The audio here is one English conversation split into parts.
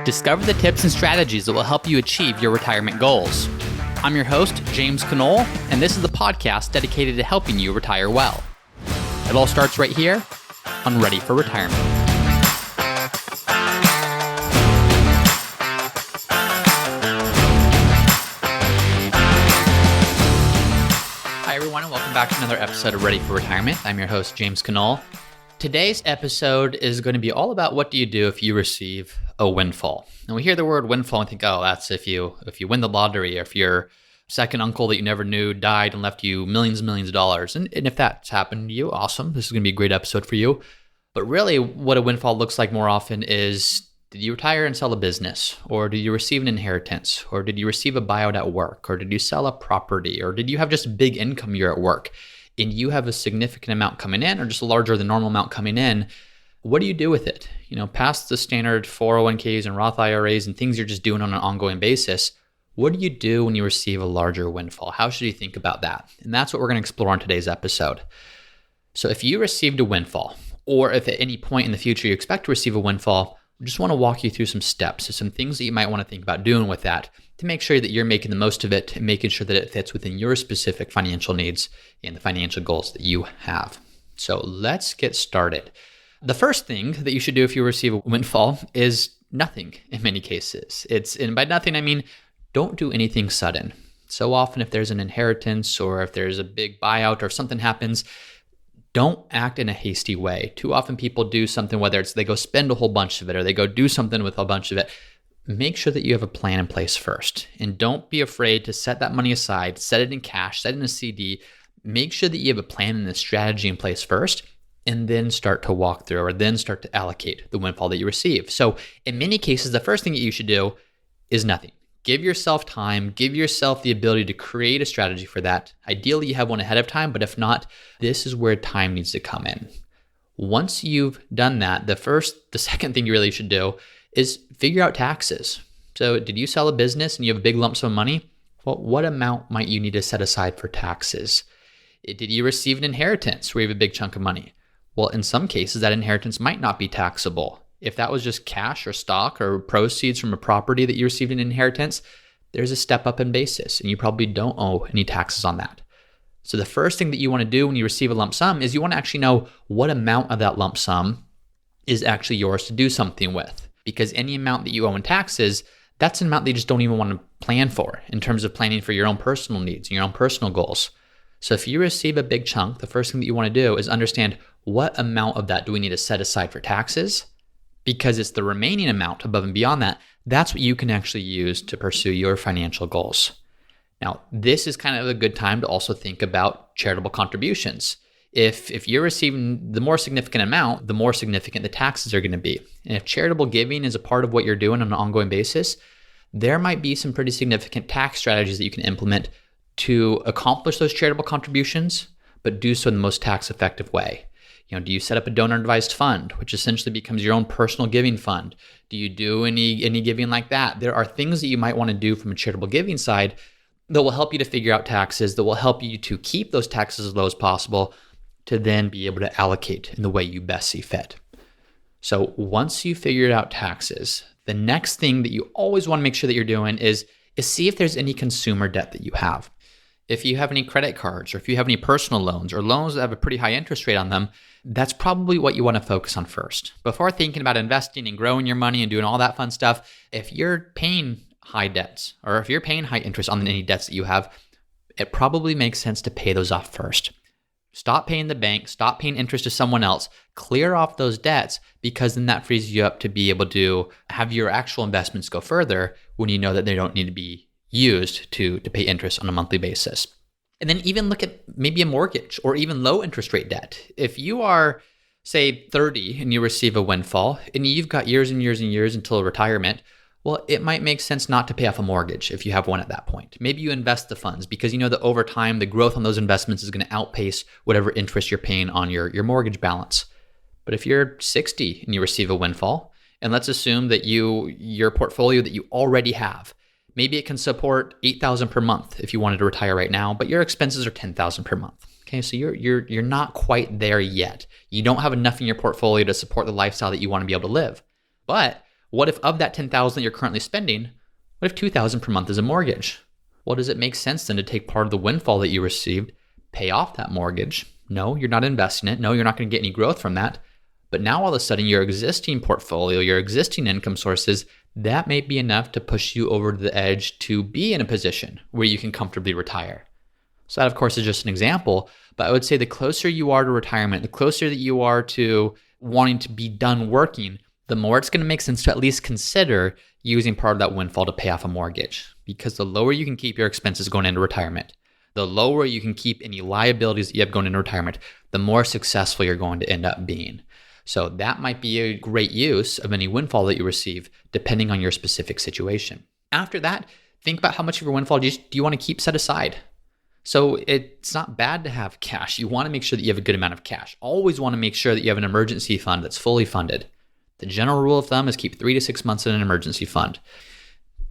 Discover the tips and strategies that will help you achieve your retirement goals. I'm your host, James Knoll, and this is the podcast dedicated to helping you retire well. It all starts right here on Ready for Retirement. Hi, everyone, and welcome back to another episode of Ready for Retirement. I'm your host, James Knoll. Today's episode is going to be all about what do you do if you receive a windfall. And we hear the word windfall and think, oh, that's if you win the lottery, or if your second uncle that you never knew died and left you millions and millions of dollars. And if that's happened to you, awesome. This is going to be a great episode for you. But really, what a windfall looks like more often is, did you retire and sell a business? Or did you receive an inheritance? Or did you receive a buyout at work? Or did you sell a property? Or did you have just a big income year at work and you have a significant amount coming in, or just a larger than normal amount coming in? What do you do with it? Past the standard 401ks and Roth IRAs and things you're just doing on an ongoing basis, what do you do when you receive a larger windfall? How should you think about that? And that's what we're going to explore on today's episode. So if you received a windfall, or if at any point in the future you expect to receive a windfall, I just want to walk you through some steps, so some things that you might want to think about doing with that to make sure that you're making the most of it and making sure that it fits within your specific financial needs and the financial goals that you have. So let's get started. The first thing that you should do if you receive a windfall is nothing in many cases. And by nothing, I mean, don't do anything sudden. So often if there's an inheritance or if there's a big buyout or if something happens, don't act in a hasty way. Too often people do something, whether it's they go spend a whole bunch of it or they go do something with a bunch of it. Make sure that you have a plan in place first. And don't be afraid to set that money aside, set it in cash, set it in a CD. Make sure that you have a plan and a strategy in place first, and then start to walk through or then start to allocate the windfall that you receive. So in many cases, the first thing that you should do is nothing. Give yourself time, give yourself the ability to create a strategy for that. Ideally, you have one ahead of time, but if not, this is where time needs to come in. Once you've done that, the second thing you really should do is figure out taxes. So did you sell a business and you have a big lump sum of money? Well, what amount might you need to set aside for taxes? Did you receive an inheritance where you have a big chunk of money? Well, in some cases, that inheritance might not be taxable. If that was just cash or stock or proceeds from a property that you received in inheritance, there's a step up in basis and you probably don't owe any taxes on that. So the first thing that you want to do when you receive a lump sum is you want to actually know what amount of that lump sum is actually yours to do something with. Because any amount that you owe in taxes, that's an amount that you just don't even want to plan for in terms of planning for your own personal needs and your own personal goals. So if you receive a big chunk, the first thing that you want to do is understand what amount of that do we need to set aside for taxes, because it's the remaining amount above and beyond that, that's what you can actually use to pursue your financial goals. Now, this is kind of a good time to also think about charitable contributions. If you're receiving the more significant amount, the more significant the taxes are going to be. And if charitable giving is a part of what you're doing on an ongoing basis, there might be some pretty significant tax strategies that you can implement to accomplish those charitable contributions, but do so in the most tax-effective way. Do you set up a donor-advised fund, which essentially becomes your own personal giving fund? Do you do any giving like that? There are things that you might want to do from a charitable giving side that will help you to figure out taxes, that will help you to keep those taxes as low as possible, to then be able to allocate in the way you best see fit. So once you figured out taxes, the next thing that you always want to make sure that you're doing is see if there's any consumer debt that you have. If you have any credit cards, or if you have any personal loans or loans that have a pretty high interest rate on them, that's probably what you want to focus on first. Before thinking about investing and growing your money and doing all that fun stuff, if you're paying high debts or if you're paying high interest on any debts that you have, it probably makes sense to pay those off first. Stop paying the bank, stop paying interest to someone else, clear off those debts, because then that frees you up to be able to have your actual investments go further when you know that they don't need to be used to pay interest on a monthly basis. And then even look at maybe a mortgage or even low interest rate debt. If you are, say, 30 and you receive a windfall and you've got years and years and years until retirement, well, it might make sense not to pay off a mortgage if you have one at that point. Maybe you invest the funds because you know that over time, the growth on those investments is going to outpace whatever interest you're paying on your mortgage balance. But if you're 60 and you receive a windfall, and let's assume that your portfolio that you already have, maybe it can support $8,000 per month if you wanted to retire right now, but your expenses are $10,000 per month. Okay, so you're not quite there yet. You don't have enough in your portfolio to support the lifestyle that you want to be able to live. But What if of that $10,000 that you're currently spending, what if $2,000 per month is a mortgage? Well, does it make sense then to take part of the windfall that you received, pay off that mortgage? No, you're not investing it. No, you're not going to get any growth from that. But now all of a sudden your existing portfolio, your existing income sources, that may be enough to push you over to the edge to be in a position where you can comfortably retire. So that of course is just an example, but I would say the closer you are to retirement, the closer that you are to wanting to be done working, the more it's going to make sense to at least consider using part of that windfall to pay off a mortgage. Because the lower you can keep your expenses going into retirement, the lower you can keep any liabilities that you have going into retirement, the more successful you're going to end up being. So that might be a great use of any windfall that you receive, depending on your specific situation. After that, think about how much of your windfall do you want to keep set aside. So it's not bad to have cash. You want to make sure that you have a good amount of cash. Always want to make sure that you have an emergency fund that's fully funded. The general rule of thumb is keep 3 to 6 months in an emergency fund.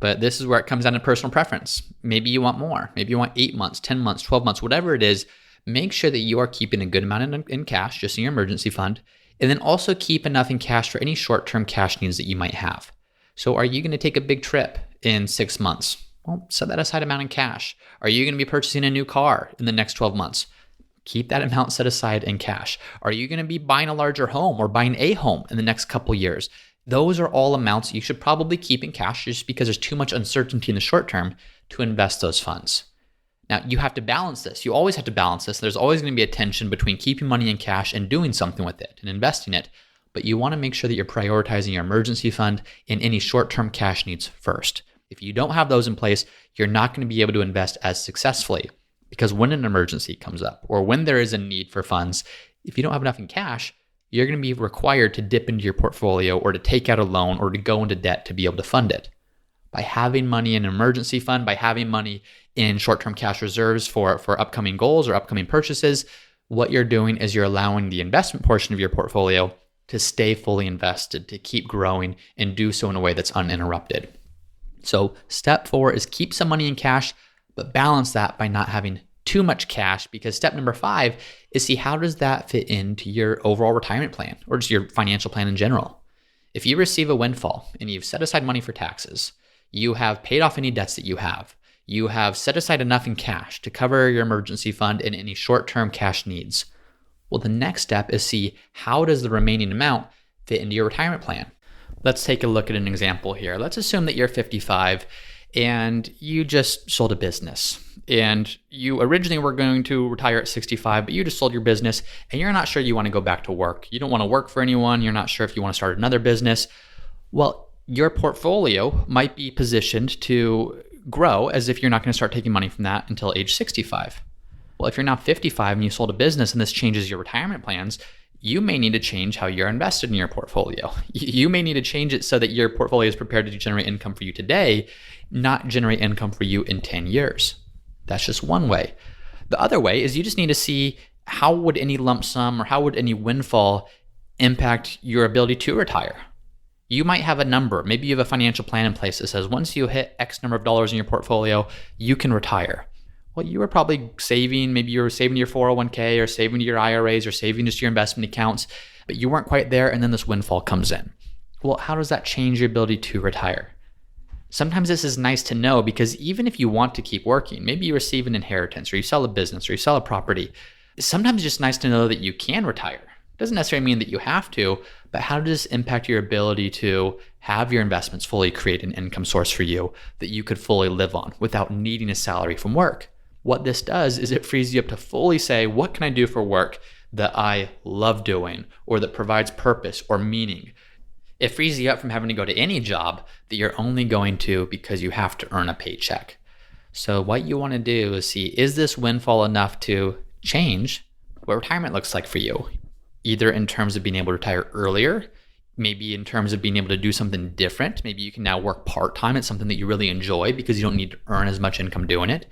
But this is where it comes down to personal preference. Maybe you want more. Maybe you want 8 months, 10 months, 12 months, whatever it is. Make sure that you are keeping a good amount in cash, just in your emergency fund. And then also keep enough in cash for any short-term cash needs that you might have. So are you going to take a big trip in 6 months? Well, set that aside amount in cash. Are you going to be purchasing a new car in the next 12 months? Keep that amount set aside in cash. Are you going to be buying a larger home or buying a home in the next couple years? Those are all amounts you should probably keep in cash just because there's too much uncertainty in the short term to invest those funds. Now, you have to balance this. You always have to balance this. There's always going to be a tension between keeping money in cash and doing something with it and investing it. But you want to make sure that you're prioritizing your emergency fund and any short-term cash needs first. If you don't have those in place, you're not going to be able to invest as successfully because when an emergency comes up or when there is a need for funds, if you don't have enough in cash, you're going to be required to dip into your portfolio or to take out a loan or to go into debt to be able to fund it. By having money in an emergency fund, by having money in short-term cash reserves for upcoming goals or upcoming purchases, what you're doing is you're allowing the investment portion of your portfolio to stay fully invested, to keep growing and do so in a way that's uninterrupted. So step 4 is keep some money in cash, but balance that by not having too much cash, because step number 5 is see how does that fit into your overall retirement plan or just your financial plan in general. If you receive a windfall and you've set aside money for taxes, you have paid off any debts that you have set aside enough in cash to cover your emergency fund and any short-term cash needs. Well, the next step is see how does the remaining amount fit into your retirement plan. Let's take a look at an example here. Let's assume that you're 55 and you just sold a business. And you originally were going to retire at 65, but you just sold your business and you're not sure you want to go back to work. You don't want to work for anyone. You're not sure if you want to start another business. Well, your portfolio might be positioned to grow as if you're not going to start taking money from that until age 65. Well, if you're now 55 and you sold a business and this changes your retirement plans, you may need to change how you're invested in your portfolio. You may need to change it so that your portfolio is prepared to generate income for you today, not generate income for you in 10 years. That's just one way. The other way is you just need to see how would any lump sum or how would any windfall impact your ability to retire. You might have a number. Maybe you have a financial plan in place that says once you hit X number of dollars in your portfolio, you can retire. Well, you were probably saving, maybe you were saving to your 401k or saving to your IRAs or saving just your investment accounts, but you weren't quite there and then this windfall comes in. Well, how does that change your ability to retire? Sometimes this is nice to know because even if you want to keep working, maybe you receive an inheritance or you sell a business or you sell a property, sometimes it's just nice to know that you can retire. It doesn't necessarily mean that you have to, but how does this impact your ability to have your investments fully create an income source for you that you could fully live on without needing a salary from work? What this does is it frees you up to fully say, what can I do for work that I love doing or that provides purpose or meaning? It frees you up from having to go to any job that you're only going to because you have to earn a paycheck. So what you want to do is see, is this windfall enough to change what retirement looks like for you? Either in terms of being able to retire earlier, maybe in terms of being able to do something different. Maybe you can now work part-time at something that you really enjoy because you don't need to earn as much income doing it.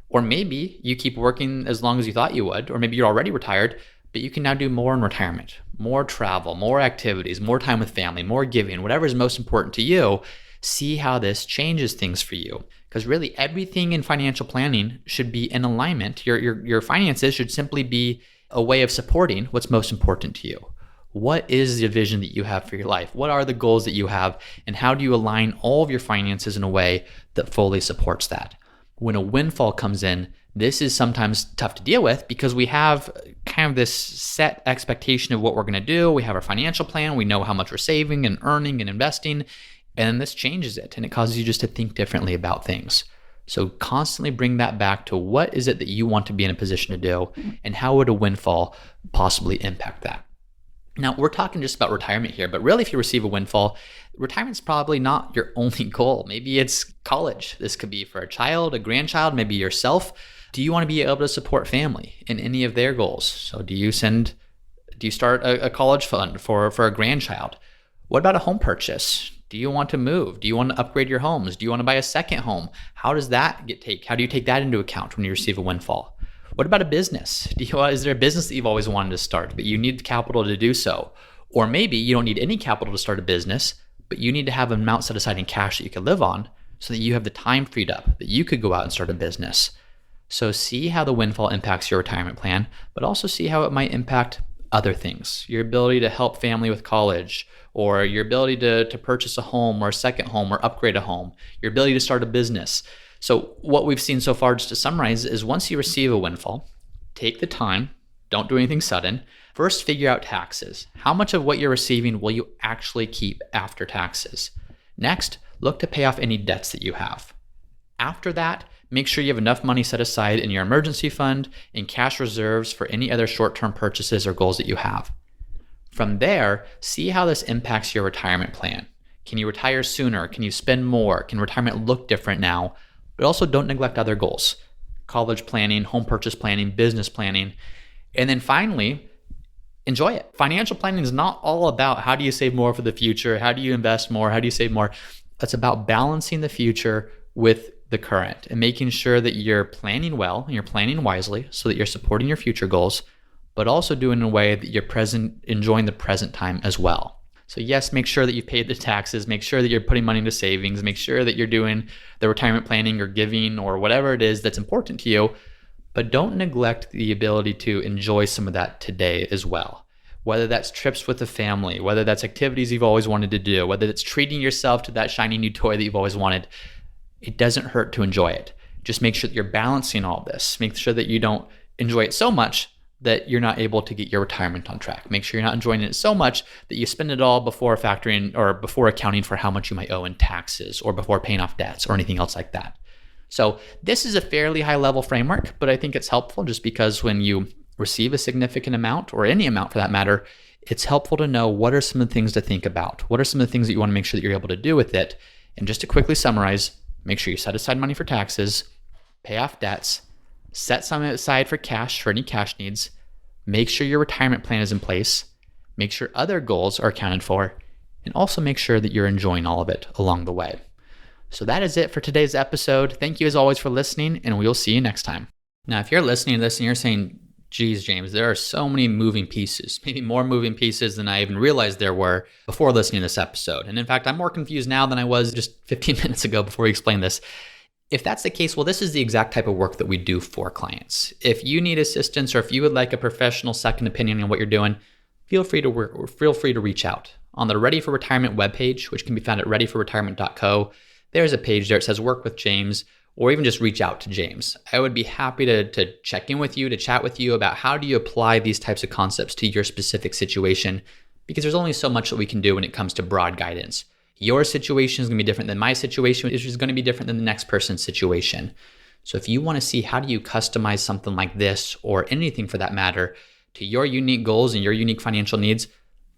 Or maybe you keep working as long as you thought you would, or maybe you're already retired, but you can now do more in retirement, more travel, more activities, more time with family, more giving, whatever is most important to you. See how this changes things for you. Because really everything in financial planning should be in alignment. Your finances should simply be a way of supporting what's most important to you. What is the vision that you have for your life? What are the goals that you have? And how do you align all of your finances in a way that fully supports that? When a windfall comes in, this is sometimes tough to deal with because we have kind of this set expectation of what we're going to do. We have our financial plan. We know how much we're saving and earning and investing. And this changes it, and it causes you just to think differently about things. So constantly bring that back to what is it that you want to be in a position to do, and how would a windfall possibly impact that? Now, we're talking just about retirement here, but really if you receive a windfall, retirement's probably not your only goal. Maybe it's college. This could be for a child, a grandchild, maybe yourself. Do you want to be able to support family in any of their goals? So do you start a college fund for a grandchild? What about a home purchase? Do you want to move? Do you want to upgrade your homes? Do you want to buy a second home? How does that how do you take that into account when you receive a windfall? What about a business? Is there a business that you've always wanted to start, but you need capital to do so? Or maybe you don't need any capital to start a business, but you need to have an amount set aside in cash that you can live on so that you have the time freed up that you could go out and start a business. So see how the windfall impacts your retirement plan, but also see how it might impact other things. Your ability to help family with college, or your ability to purchase a home or a second home or upgrade a home, your ability to start a business. So what we've seen so far, just to summarize, is once you receive a windfall, take the time, don't do anything sudden. First, figure out taxes. How much of what you're receiving will you actually keep after taxes? Next, look to pay off any debts that you have. After that, make sure you have enough money set aside in your emergency fund and cash reserves for any other short-term purchases or goals that you have. From there, see how this impacts your retirement plan. Can you retire sooner? Can you spend more? Can retirement look different now? But also don't neglect other goals: college planning, home purchase planning, business planning. And then finally, enjoy it. Financial planning is not all about how do you save more for the future? How do you invest more? How do you save more? It's about balancing the future with the current and making sure that you're planning well and you're planning wisely so that you're supporting your future goals, but also doing it in a way that you're enjoying the present time as well. So yes, make sure that you've paid the taxes, make sure that you're putting money into savings, make sure that you're doing the retirement planning or giving or whatever it is that's important to you, but don't neglect the ability to enjoy some of that today as well. Whether that's trips with the family, whether that's activities you've always wanted to do, whether it's treating yourself to that shiny new toy that you've always wanted, it doesn't hurt to enjoy it. Just make sure that you're balancing all this. Make sure that you don't enjoy it so much that you're not able to get your retirement on track. Make sure you're not enjoying it so much that you spend it all before factoring or before accounting for how much you might owe in taxes or before paying off debts or anything else like that. So this is a fairly high level framework, but I think it's helpful just because when you receive a significant amount, or any amount for that matter, it's helpful to know what are some of the things to think about. What are some of the things that you want to make sure that you're able to do with it? And just to quickly summarize, make sure you set aside money for taxes, pay off debts, set some aside for cash for any cash needs, make sure your retirement plan is in place, make sure other goals are accounted for, and also make sure that you're enjoying all of it along the way. So that is it for today's episode. Thank you as always for listening, and we'll see you next time. Now, if you're listening to this and you're saying, geez, James, there are so many moving pieces, maybe more moving pieces than I even realized there were before listening to this episode. And in fact, I'm more confused now than I was just 15 minutes ago before we explained this. If that's the case, well, this is the exact type of work that we do for clients. If you need assistance or if you would like a professional second opinion on what you're doing, feel free to reach out. On the Ready for Retirement webpage, which can be found at readyforretirement.co, there's a page there. It says work with James, or even just reach out to James. I would be happy to check in with you, to chat with you about how do you apply these types of concepts to your specific situation, because there's only so much that we can do when it comes to broad guidance. Your situation is going to be different than my situation, which is going to be different than the next person's situation. So if you want to see how do you customize something like this, or anything for that matter, to your unique goals and your unique financial needs,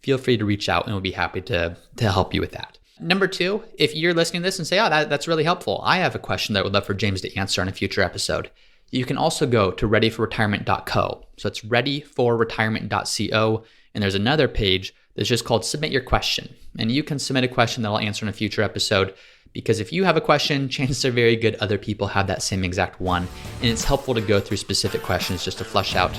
feel free to reach out and we'll be happy to help you with that. Number two, if you're listening to this and say, oh, that's really helpful, I have a question that I would love for James to answer in a future episode, you can also go to readyforretirement.co. So it's readyforretirement.co, and there's another page that's just called Submit Your Question. And you can submit a question that I'll answer in a future episode, because if you have a question, chances are very good other people have that same exact one. And it's helpful to go through specific questions just to flesh out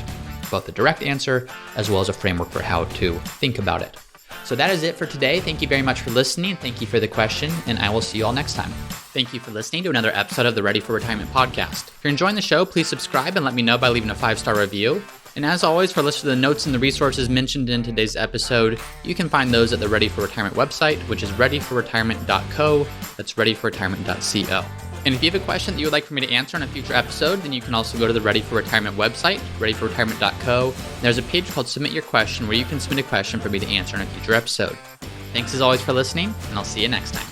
both the direct answer as well as a framework for how to think about it. So that is it for today. Thank you very much for listening. Thank you for the question, and I will see you all next time. Thank you for listening to another episode of the Ready for Retirement podcast. If you're enjoying the show, please subscribe and let me know by leaving a 5-star review. And as always, for a list of the notes and the resources mentioned in today's episode, you can find those at the Ready for Retirement website, which is readyforretirement.co. That's readyforretirement.co. And if you have a question that you would like for me to answer in a future episode, then you can also go to the Ready for Retirement website, readyforretirement.co. There's a page called Submit Your Question where you can submit a question for me to answer in a future episode. Thanks as always for listening, and I'll see you next time.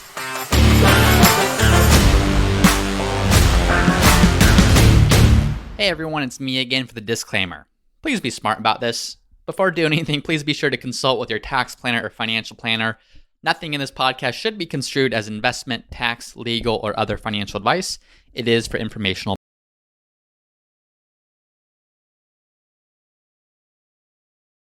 Hey everyone, it's me again for the disclaimer. Please be smart about this. Before doing anything, please be sure to consult with your tax planner or financial planner. Nothing in this podcast should be construed as investment, tax, legal, or other financial advice. It is for informational